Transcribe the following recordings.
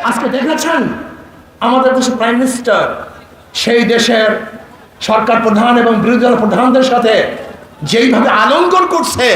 আজকে দেখেছেন আমাদের দেশের প্রাইম মিনিস্টার সেই দেশের সরকার প্রধান এবং বিরোধী দল প্রধানদের সাথে যেইভাবে আলিঙ্গন করছে,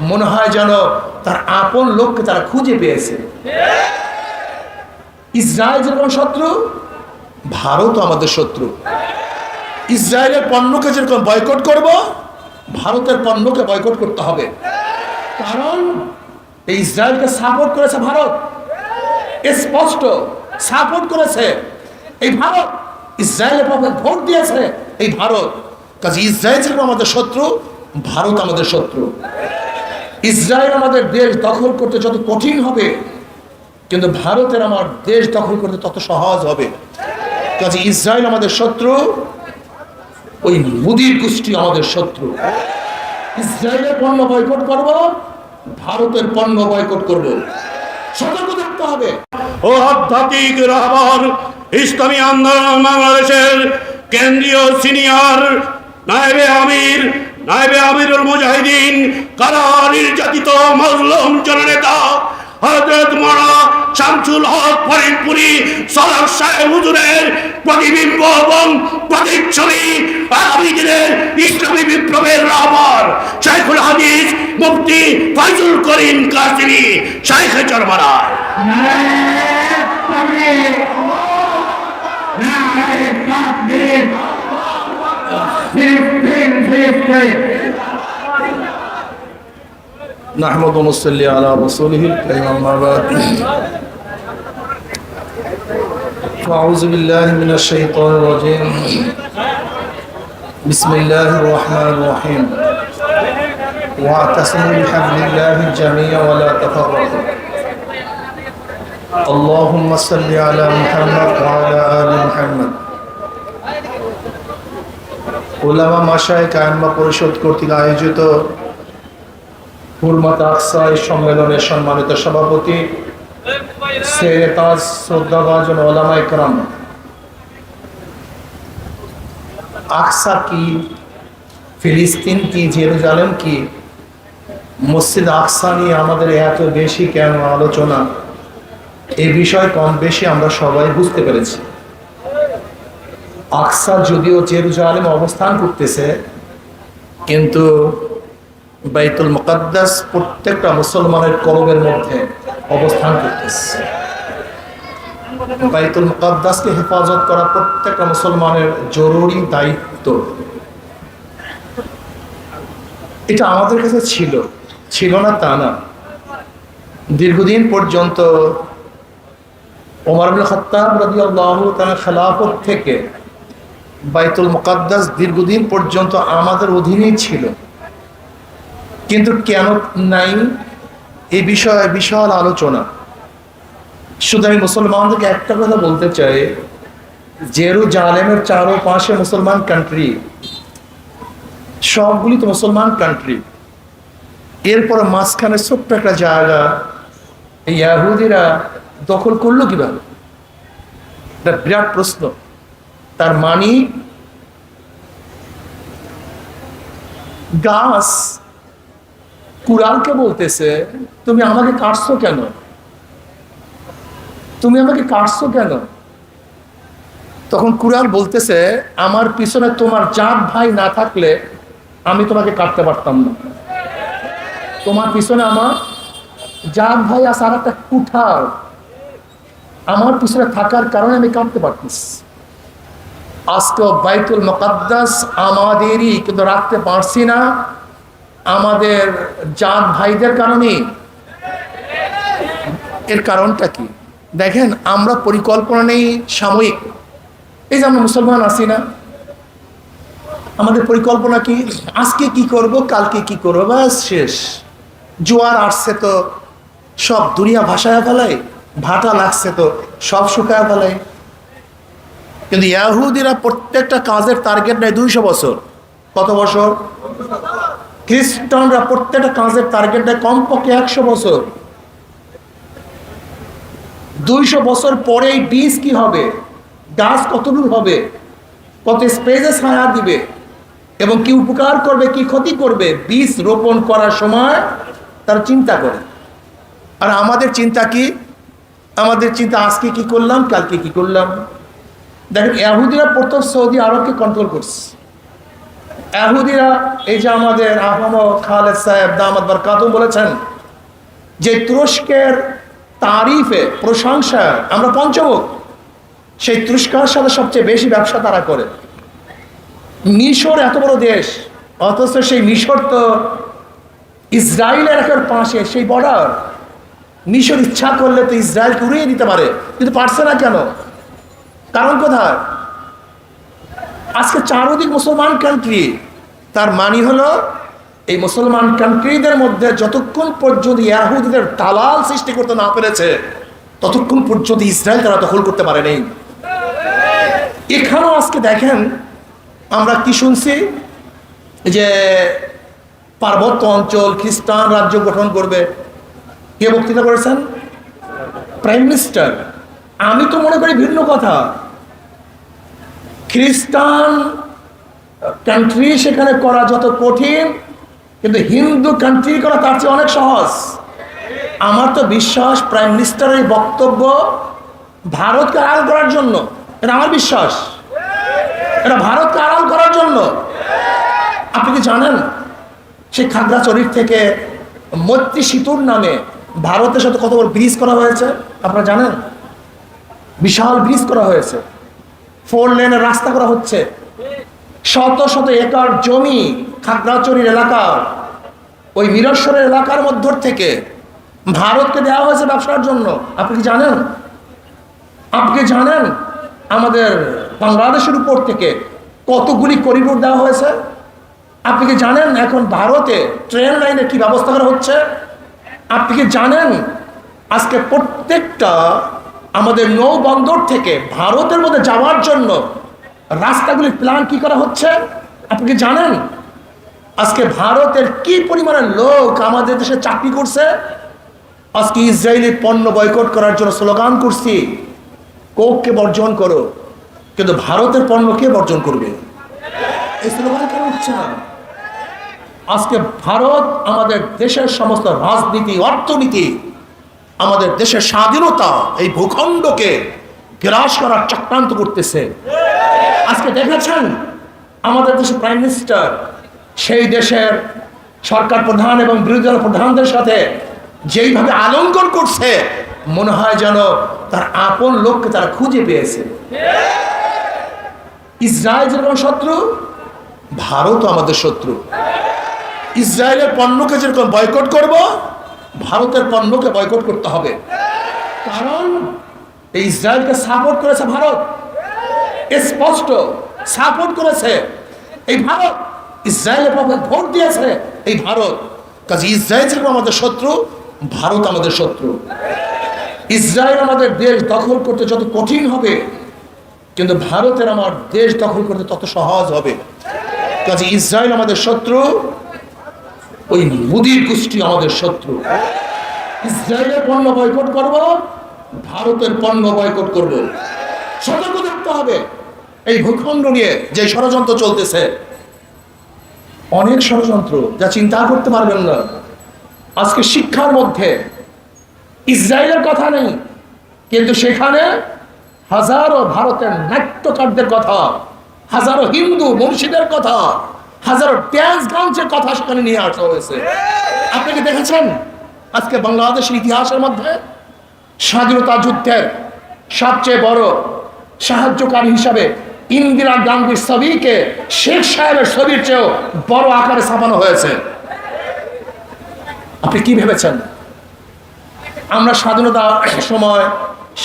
মনে হয় যেন তার আপন লোককে তারা খুঁজে পেয়েছে। ইসরায়েল যেরকম শত্রু, ভারতও আমাদের শত্রু। ইসরায়েলের পণ্যকে যেরকম বয়কট করব, ভারতের পণ্যকে বয়কট করতে হবে। কারণ এই ইসরায়েলকে সাপোর্ট করেছে ভারত, স্পষ্ট সাপোর্ট করেছে এই ভারত, ইসরায়েলের পক্ষে ভোট দিয়েছে এই ভারত। কাজে ইসরায়েল যেরকম আমাদের শত্রু, ভারত আমাদের শত্রু। ইসরায়েল আমাদের দেশ দখল করতে যত কঠিন হবে, কিন্তু ভারতের আমার দেশ দখল করতে তত সহজ হবে। কাজে ইসরায়েল আমাদের শত্রু, ওই মোদির গোষ্ঠী আমাদের শত্রু। ইসরায়েলের পণ্য বয়কট করব, ভারতের পণ্য বয়কট করব। সতর্ক থাকতে হবে। ও আধ্যাত্মিক রাহবার ইসলামী আন্দোলন বাংলাদেশের কেন্দ্রীয় সিনিয়র নায়েবে আমিরুল মুজাহিদিন, কারা নির্যাতিত মজলুম জননেতা হযরত মাওলানা শামসুল হক ফরিদপুরি সালাহ সাহেব হুজুরের প্রতিবিম্ব এবং প্রতিচ্ছবি আগামী দিনের ইসলামী বিপ্লবের রাহবার শাইখুল হাদিস মুফতি ফয়জুল করিম কাসেমি শাইখে চরমনায়। نحمد ونصلي على رسوله الكريم أما بعد فأعوذ بالله من الشيطان الرجيم بسم الله الرحمن الرحيم واعتصموا بحبل الله جميعا ولا تفرقوا اللهم صل على محمد وعلى آل محمد উলামা মাশায়েখ আইম্মা পরিষদ কর্তৃক আয়োজিত হুরমাত আকসা সম্মেলনের সম্মানিত সভাপতি সেরেতাজ শ্রদ্ধাভাজন ওলামায়ে কেরাম, আকসা কি, ফিলিস্তিন কি, জেরুজালেম কি, মসজিদ আকসা নিয়ে আমাদের এত বেশি কেন আলোচনা, এই বিষয় কম বেশি আমরা সবাই বুঝতে পেরেছি। আকসা যদিও জেরুজালেমে অবস্থান করতেছে, কিন্তু বাইতুল মুকাদ্দাস প্রত্যেকটা মুসলমানের কলবের মধ্যে অবস্থান করতেছে। বাইতুল মুকাদ্দাসকে হেফাজত করা প্রত্যেকটা মুসলমানের জরুরি দায়িত্ব। এটা আমাদের কাছে ছিল না তা না। দীর্ঘদিন পর্যন্ত ওমর ইবনে খাত্তাব রাদিয়াল্লাহু তাআলা খেলাফত থেকে বাইতুল মুকাদ্দাস দীর্ঘদিন পর্যন্ত আমাদের অধীনেই ছিল, কিন্তু কেন নাই এই বিষয়ে বিশাল আলোচনা। শুধু আমি মুসলমানদেরকে একটা কথা বলতে চাই, জেরুজালেমের চারপাশে মুসলমান কান্ট্রি, সবগুলি তো মুসলমান কান্ট্রি। এরপরে মাঝখানে ছোট্ট একটা জায়গা এই ইহুদিরা দখল করলো কিভাবে? এটা বিরাট প্রশ্ন। তার মানে গাছ কুরআনকে বলতেছে, তুমি আমাকে কাটছো কেন? তুমি আমাকে কাটছো কেন? তখন কুরআন বলতেছে, আমার পিছনে তোমার জাত ভাই না থাকলে আমি তোমাকে কাটতে পারতাম না। তোমার পিছনে আমার জাত ভাই আছে, আর একটা কুঠার আমার পিছনে থাকার কারণে আমি কাটতে পারতেছি। আজকে বাইতুল মুকাদ্দাস আমাদেরই, কিন্তু রাখতে পারছি না আমাদের জাত ভাইদের কারণে। এর কারণটা কি? দেখেন, আমরা পরিকল্পনা নেই সাময়িক। এই যে আমরা মুসলমান আছি না, আমাদের পরিকল্পনা কি? আজকে কি করব, কালকে কি করবো, ব্যাস শেষ। জোয়ার আসছে তো সব দুনিয়া ভাসায় ফেলায়, ভাটা লাগছে তো সব শুকায় ফেলায়। কিন্তু ইহুদিরা প্রত্যেকটা কাজের টার্গেট নেয় 200 বছর। কত বছর? খ্রিস্টানরা প্রত্যেকটা কাজের টার্গেট নেয় কমপক্ষে 100 বছর। 200 বছর পরে এই বীজ কি হবে, গাছ কতদূর হবে, কত স্পেসে ছায়া দিবে এবং কি উপকার করবে, কি ক্ষতি করবে, বীজ রোপণ করার সময় তারা চিন্তা করে। আর আমাদের চিন্তা কি? আমাদের চিন্তা আজকে কি করলাম, কালকে কি করলাম। দেখেন, ইহুদিরা প্রথম সৌদি আরবকে কন্ট্রোল করছে। ইহুদিরা, এই যে আমাদের আহমদ খালেদ সাহেব দামাত বরকাতুম বলেছেন যে তুরস্কের তারিফে, প্রশংসা আমরা পঞ্চমুখ, সেই তুরস্কের সাথে সবচেয়ে বেশি ব্যবসা তারা করে। মিশর এত বড় দেশ, অথচ সেই মিশর তো ইসরায়েলের একের পাশে, সেই বর্ডার। মিশর ইচ্ছা করলে তো ইসরায়েলকে উড়িয়ে দিতে পারে, কিন্তু পারছে না কেন? কারণ কোথায়? আজকে চারদিক মুসলমান কান্ট্রি। তার মানে হলো এই মুসলমান কান্ট্রিদের মধ্যে যতক্ষণ পর্যন্ত ইহুদিদের দালাল সৃষ্টি করতে না পেরেছে, ততক্ষণ পর্যন্ত ইসরায়েল তারা দখল করতে পারে নেই। এখানেও আজকে দেখেন আমরা কি শুনছি যে পার্বত্য অঞ্চল খ্রিস্টান রাজ্য গঠন করবে। কে বক্তৃতা করেছেন? Prime minister. আমি তো মনে করি ভিন্ন কথা। খ্রিস্টান কান্ট্রি সেখানে করা যত কঠিন, কিন্তু হিন্দু কান্ট্রি করা তার চেয়ে অনেক সহজ। আমার তো বিশ্বাস প্রাইম মিনিস্টারের বক্তব্য ভারতকে আড়াল করার জন্য, এটা আমার বিশ্বাস। এটা ভারতকে আড়াল করার জন্য। আপনি কি জানেন সেই খাগড়াছড়ির থেকে মৈত্রী সেতুর নামে ভারতের সাথে কত বড় ব্রিজ করা হয়েছে? আপনারা জানেন? বিশাল ব্রিজ করা হয়েছে, 4 লেনের রাস্তা করা হচ্ছে। শত শত একর জমি খাগড়াছড়ির এলাকার, ওই মিরশ্বরের এলাকার মধ্য থেকে ভারতকে দেওয়া হয়েছে ব্যবসার জন্য। আপনি কি জানেন? আপনি কি জানেন আমাদের বাংলাদেশের উপর থেকে কতগুলি করিডোর দেওয়া হয়েছে? আপনি কি জানেন এখন ভারতে ট্রেন লাইনে কি ব্যবস্থা করা হচ্ছে? আপনি কি জানেন আজকে প্রত্যেকটা আমাদের নৌবন্দর থেকে ভারতের মধ্যে যাওয়ার জন্য রাস্তাগুলির প্ল্যান কি করা হচ্ছে? আপনি কি জানেন আজকে ভারতের কি পরিমাণের লোক আমাদের দেশে চাকরি করছে? আজকে ইসরায়েলি পণ্য বয়কট করার জন্য স্লোগান করছি, কোককে বর্জন করো, কিন্তু ভারতের পণ্য কে বর্জন করবে? এই স্লোগান কেন উঠছে না? আজকে ভারত আমাদের দেশের সমস্ত রাজনীতি, অর্থনীতি, আমাদের দেশের স্বাধীনতা, এই ভূখণ্ডকে গ্রাস করার চক্রান্ত করতেছে। আজকে দেখেছেন আমাদের দেশের প্রাইম মিনিস্টার সেই দেশের সরকার প্রধান এবং বিরোধী দল প্রধানদের সাথে যেইভাবে আলিঙ্গন করছে, মনে হয় যেন তার আপন লোককে তারা খুঁজে পেয়েছে। ইসরায়েল যেরকম শত্রু, ভারতও আমাদের শত্রু। ইসরায়েলের পণ্যকে যেরকম বয়কট করব, ভারতের পণ্যকে বয়কট করতে হবে। কারণ এই ইসরায়েলকে সাপোর্ট করেছে ভারত, স্পষ্ট সাপোর্ট করেছে এই ভারত। ইসরায়েলের পক্ষে ভোট দিয়েছে এই ভারত। কাজে ইসরায়েল যেরকম আমাদের শত্রু, ভারত আমাদের শত্রু। ইসরায়েল আমাদের দেশ দখল করতে যত কঠিন হবে, কিন্তু ভারতের আমার দেশ দখল করতে তত সহজ হবে। কাজে ইসরায়েল আমাদের শত্রু, ওই মুদির গোষ্ঠী আমাদের শত্রু। ইসরায়েলের পণ্য বয়কট করব, ভারতের পণ্য বয়কট করব। সতর্ক থাকতে হবে। এই ভূখণ্ড নিয়ে যে ষড়যন্ত্র চলতেছে, অনেক ষড়যন্ত্র যা চিন্তা করতে পারবেন না। আজকে শিক্ষার মধ্যে ইসরায়েলের কথা নেই, কিন্তু সেখানে হাজারো ভারতের নাট্যকারদের কথা, হাজারো হিন্দু মুন্সিদের কথা, হাজারো ড্যান্স গানের কথা সেখানে নিয়ে আসা হয়েছে। আপনি কি দেখেছেন আজকে বাংলাদেশের ইতিহাসের মধ্যে স্বাধীনতা যুদ্ধের সবচেয়ে বড় সাহায্যকারী হিসাবে ইন্দিরা গান্ধীর ছবিকে শেখ সাহেবের ছবির চেয়েও বড় আকারে ছাপানো হয়েছে? আপনি কি ভেবেছেন আমরা স্বাধীনতার সময়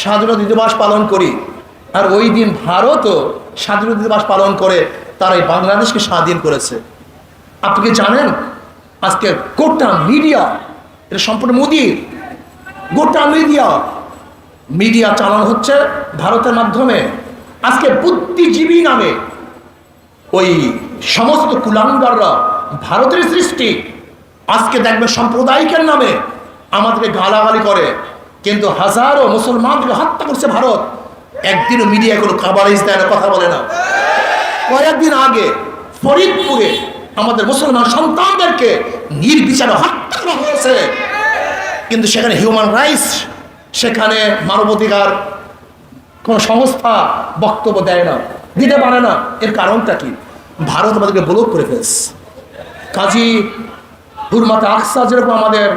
স্বাধীনতা দিবস পালন করি, আর ওই দিন ভারতও স্বাধীনতা দিবস পালন করে তারা এই বাংলাদেশকে স্বাধীন করেছে? আপনি কি জানেন আজকে গোটা মিডিয়া, এটা সম্পূর্ণ মোদির, গোটা মিডিয়া চালানো হচ্ছে ভারতের মাধ্যমে। আজকে বুদ্ধিজীবী নামে ওই সমস্ত কুলাঙ্গাররা ভারতের সৃষ্টি। আজকে দেখবে সাম্প্রদায়িকের নামে আমাদেরকে গালাগালি করে, কিন্তু হাজারো মুসলমানকে হত্যা করছে ভারত। একদিনও মিডিয়া কোনো কাভারেজ দেয় না, কথা বলে না। কয়েকদিন আগে ফরিদপুরে আমাদের মুসলমান সন্তানদেরকে নির্বিচারে হত্যা করা হয়েছে, কিন্তু সেখানে হিউম্যান রাইটস সেখানে মানবাধিকার কোন সংস্থা বক্তব্য দেয় না, দিতে পারে না। এর কারণটা কি? ভারত আমাদেরকে ব্লক করে ফেলছে। কাজী হুরমাতে আকসা যেরকম আমাদের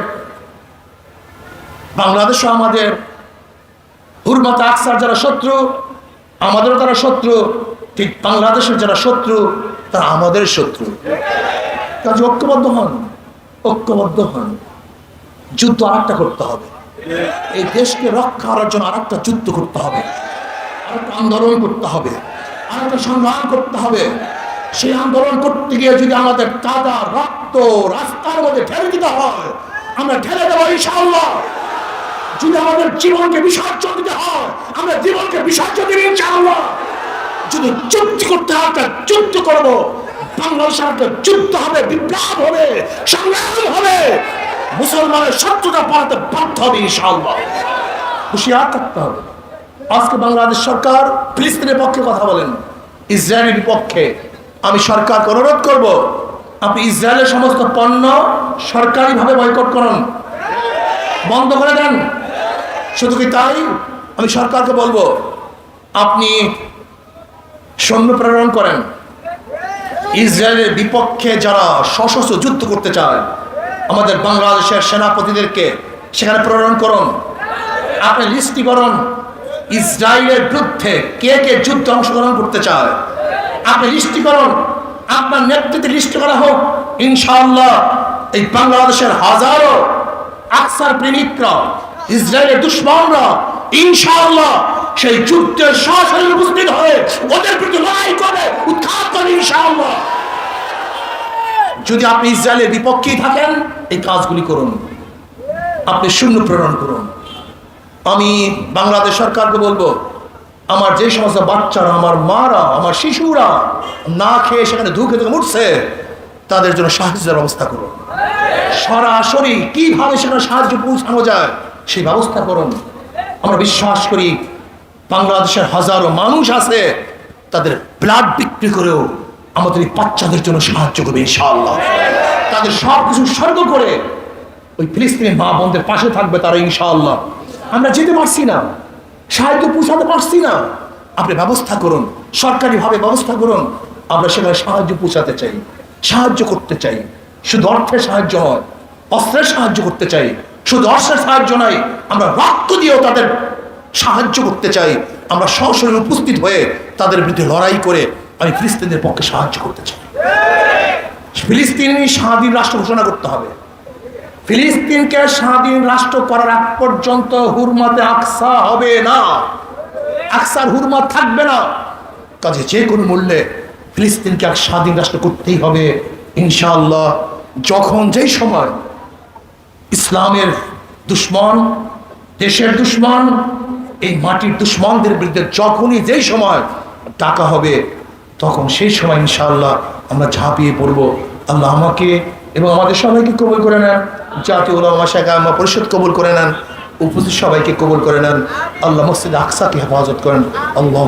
বাংলাদেশও আমাদের, হুরমাতে আকসার যারা শত্রু আমাদেরও তারা শত্রু, ঠিক বাংলাদেশের যারা শত্রু তারা আমাদের শত্রু। কাজে ঐক্যবদ্ধ হন, ঐক্যবদ্ধ হন। যুদ্ধ আরেকটা করতে হবে, এই দেশকে রক্ষা করার জন্য আরেকটা যুদ্ধ করতে হবে, আরেকটা আন্দোলন করতে হবে, আরেকটা সংগ্রাম করতে হবে। সেই আন্দোলন করতে গিয়ে যদি আমাদের কাদা রক্ত রাস্তার মধ্যে ঢেলে দিতে হয়, আমরা ঢেলে দেবো ইনশাআল্লাহ। যদি আমাদের জীবনকে বিসর্জন দিতে হয়, আমরা জীবনকে বিসর্জন দেব ইনশাআল্লাহ। যদি যুদ্ধ করতে হয়, একটা যুদ্ধ করবো। বাংলাদেশের একটা যুদ্ধ হবে, বিপ্লব হবে, সংগ্রাম হবে, মুসলমানের শত্রুতা পালাতে বাধ্য হবে ইনশাআল্লাহ। হুঁশিয়ার থাকতে হবে। আজকে বাংলাদেশ সরকার ফিলিস্তিনের পক্ষে কথা বলেন, ইসরায়েলের বিপক্ষে। আমি সরকারকে অনুরোধ করব, আপনি ইসরায়েলের সমস্ত পণ্য সরকারিভাবে বয়কট করুন, বন্ধ করে দেন। শুধু কি তাই? আমি সরকারকে বলবো, আপনি সৈন্য প্রেরণ করেন। ইসরায়েলের বিপক্ষে যারা সশস্ত্র যুদ্ধ করতে চায়, আমাদের বাংলাদেশের সেনাপতিদেরকে সেখানে প্রেরণ করুন। আপনি লিস্টি করুন ইসরায়েলের বিরুদ্ধে কে কে যুদ্ধে অংশগ্রহণ করতে চায়, আপনি লিস্টি করুন। আপনার নেতৃত্বে লিস্ট করা হোক। ইনশাআল্লাহ এই বাংলাদেশের হাজারো আকসার প্রেমিকরা, ইসরায়েলের দুশ্মনরা ইনশাআল্লাহ সেই যুদ্ধের সরাসরি উপস্থিত হয়ে ওদের প্রতি লড়াই করে, উৎখাত করে ইনশাআল্লাহ। যদি আপনি ইসরায়েলের বিপক্ষেই থাকেন, এই কাজগুলি করুন, আপনি সৈন্য প্রেরণ করুন। আমি বাংলাদেশ সরকারকে বলবো, আমার যে সমস্ত বাচ্চারা, আমার মারা, আমার শিশুরা না খেয়ে সেখানে ধুকে ধুকে উঠছে, তাদের জন্য সাহায্যের ব্যবস্থা করুন। সরাসরি কিভাবে সেখানে সাহায্য পৌঁছানো যায় সেই ব্যবস্থা করুন। আমরা বিশ্বাস করি বাংলাদেশের হাজারো মানুষ আছে, তাদের ব্লাড বিক্রি করেও আমাদের এই বাচ্চাদের জন্য সাহায্য করবে ইনশাআল্লাহ। তাদের সব কিছু স্বর্গ করে ওই ফিলিস্তিনের মা বোনদের পাশে থাকবে তারা ইনশাআল্লাহ। আমরা যেতে পারছি না, সাহায্য পৌঁছাতে পারছি না, আপনি ব্যবস্থা করুন, সরকারিভাবে ব্যবস্থা করুন। আমরা সেখানে সাহায্য পৌঁছাতে চাই, সাহায্য করতে চাই। শুধু অর্থের সাহায্য নয়, অস্ত্রের সাহায্য করতে চাই। শুধু অস্ত্রের সাহায্য নয়, আমরা রক্ত দিয়েও তাদের সাহায্য করতে চাই। আমরা সরাসরি উপস্থিত হয়ে তাদের বিরুদ্ধে লড়াই করে আমি ফিলিস্তিনের পক্ষে সাহায্য করতে চাই। ফিলিস্তিনি স্বাধীন রাষ্ট্র ঘোষণা করতে হবে। ফিলিস্তিনকে স্বাধীন রাষ্ট্র করার আগ পর্যন্ত হুরমাতে আকসা হবে না, আকসার হুরমাত থাকবে না। কাজে যে কোনো মূল্যে ফিলিস্তিনকে এক স্বাধীন রাষ্ট্র করতেই হবে ইনশাআল্লাহ। যখন যেই সময় ইসলামের দুশ্মন, দেশের দুশ্মন, এই মাটির দুশ্মনদের বিরুদ্ধে যখনই যেই সময় ডাকা হবে, তখন সেই সময় ইনশাআল্লাহ আমরা ঝাঁপিয়ে পড়ব। আল্লাহ আমাকে এবং আমাদের সবাইকে কবুল করে নেন, জাতীয় উলামা শাখা পরিষদ কবুল করে নেন, উপস্থিত সবাইকে কবুল করে নেন। আল্লাহ মসজিদ আকসাকে হেফাজত করেন। আল্লাহ